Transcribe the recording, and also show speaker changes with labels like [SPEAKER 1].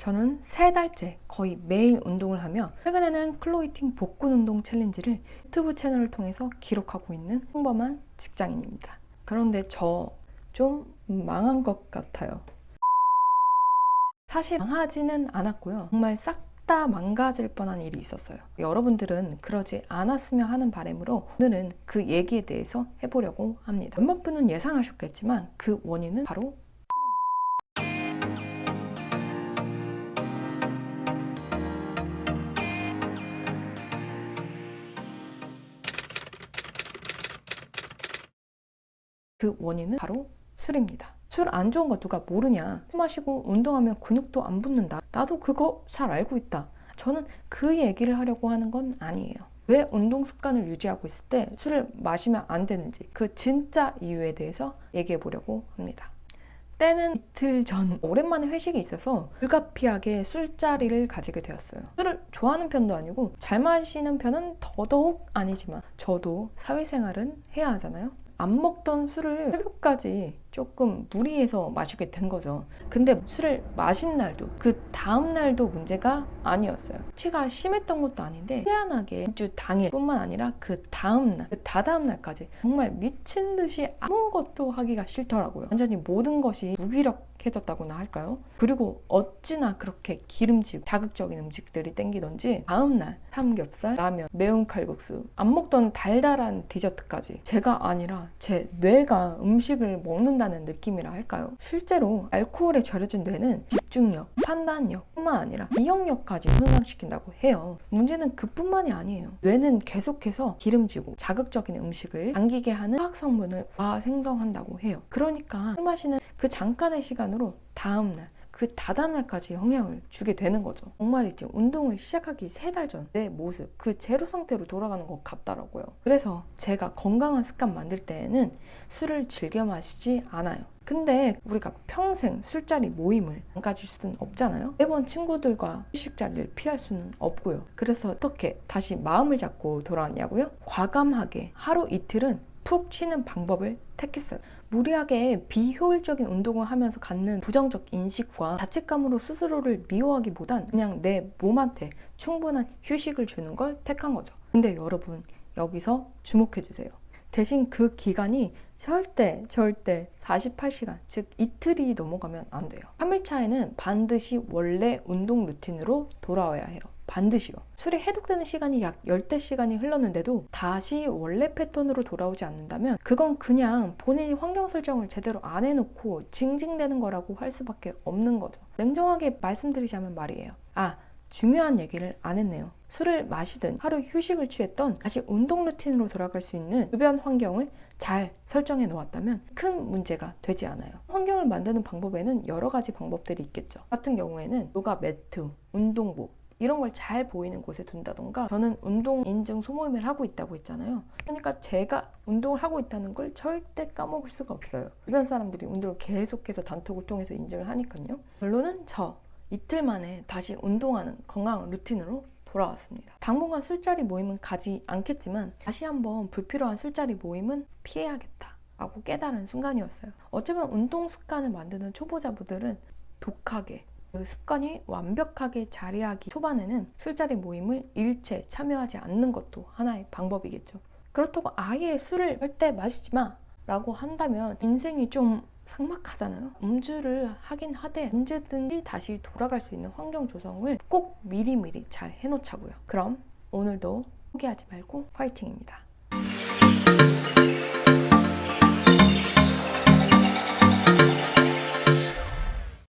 [SPEAKER 1] 저는 3달째 거의 매일 운동을 하며 최근에는 클로이팅 복근 운동 챌린지를 유튜브 채널을 통해서 기록하고 있는 평범한 직장인입니다. 그런데 저 좀 망한 것 같아요. 사실 망하지는 않았고요. 정말 싹 다 망가질 뻔한 일이 있었어요. 여러분들은 그러지 않았으면 하는 바람으로 오늘은 그 얘기에 대해서 해보려고 합니다. 몇몇 분은 예상하셨겠지만 그 원인은 바로 술입니다. 술 안 좋은 거 누가 모르냐? 술 마시고 운동하면 근육도 안 붙는다. 나도 그거 잘 알고 있다. 저는 그 얘기를 하려고 하는 건 아니에요. 왜 운동 습관을 유지하고 있을 때 술을 마시면 안 되는지 그 진짜 이유에 대해서 얘기해 보려고 합니다. 때는 이틀 전 오랜만에 회식이 있어서 불가피하게 술자리를 가지게 되었어요. 술을 좋아하는 편도 아니고 잘 마시는 편은 더더욱 아니지만 저도 사회생활은 해야 하잖아요. 안 먹던 술을 새벽까지 조금 무리해서 마시게 된 거죠. 근데 술을 마신 날도 그 다음 날도 문제가 아니었어요. 취가 심했던 것도 아닌데 희한하게 일주 당일 뿐만 아니라 그 다음 날, 그 다다음 날까지 정말 미친 듯이 아무것도 하기가 싫더라고요. 완전히 모든 것이 무기력해졌다고나 할까요? 그리고 어찌나 그렇게 기름지고 자극적인 음식들이 땡기던지 다음날 삼겹살, 라면, 매운 칼국수, 안 먹던 달달한 디저트까지 제가 아니라 제 뇌가 음식을 먹는다는 느낌이라 할까요? 실제로 알코올에 절여진 뇌는 집중력, 판단력 뿐만 아니라 기억력까지 손상시킨다고 해요. 문제는 그뿐만이 아니에요. 뇌는 계속해서 기름지고 자극적인 음식을 당기게 하는 화학 성분을 생성한다고 해요. 그러니까 술 마시는 그 잠깐의 시간으로 다음날 그 다다음날까지 영향을 주게 되는 거죠. 정말이지 운동을 시작하기 3달 전 내 모습, 그 제로 상태로 돌아가는 것 같더라고요. 그래서 제가 건강한 습관 만들 때에는 술을 즐겨 마시지 않아요. 근데 우리가 평생 술자리 모임을 안 가질 수는 없잖아요. 매번 친구들과 회식 자리를 피할 수는 없고요. 그래서 어떻게 다시 마음을 잡고 돌아왔냐고요? 과감하게 하루 이틀은 푹 쉬는 방법을 택했어요. 무리하게 비효율적인 운동을 하면서 갖는 부정적 인식과 자책감으로 스스로를 미워하기보단 그냥 내 몸한테 충분한 휴식을 주는 걸 택한 거죠. 근데 여러분, 여기서 주목해주세요. 대신 그 기간이 절대 48시간, 즉 이틀이 넘어가면 안 돼요. 3일차에는 반드시 원래 운동 루틴으로 돌아와야 해요. 반드시요. 술이 해독되는 시간이 약 10시간이 흘렀는데도 다시 원래 패턴으로 돌아오지 않는다면 그건 그냥 본인이 환경 설정을 제대로 안 해놓고 징징대는 거라고 할 수밖에 없는 거죠. 냉정하게 말씀드리자면 말이에요. 중요한 얘기를 안 했네요. 술을 마시든 하루 휴식을 취했던 다시 운동 루틴으로 돌아갈 수 있는 주변 환경을 잘 설정해 놓았다면 큰 문제가 되지 않아요. 환경을 만드는 방법에는 여러 가지 방법들이 있겠죠. 같은 경우에는 요가 매트, 운동복 이런 걸 잘 보이는 곳에 둔다던가, 저는 운동 인증 소모임을 하고 있다고 했잖아요. 그러니까 제가 운동을 하고 있다는 걸 절대 까먹을 수가 없어요. 주변 사람들이 운동을 계속해서 단톡을 통해서 인증을 하니까요. 결론은 이틀 만에 다시 운동하는 건강한 루틴으로 돌아왔습니다. 당분간 술자리 모임은 가지 않겠지만 다시 한번 불필요한 술자리 모임은 피해야겠다 라고 깨달은 순간이었어요. 어쩌면 운동 습관을 만드는 초보자분들은 독하게 그 습관이 완벽하게 자리하기 초반에는 술자리 모임을 일체 참여하지 않는 것도 하나의 방법이겠죠. 그렇다고 아예 술을 절대 마시지 마 라고 한다면 인생이 좀 삭막하잖아요. 음주를 하긴 하되 언제든지 다시 돌아갈 수 있는 환경 조성을 꼭 미리미리 잘 해놓자고요. 그럼 오늘도 포기하지 말고 파이팅입니다.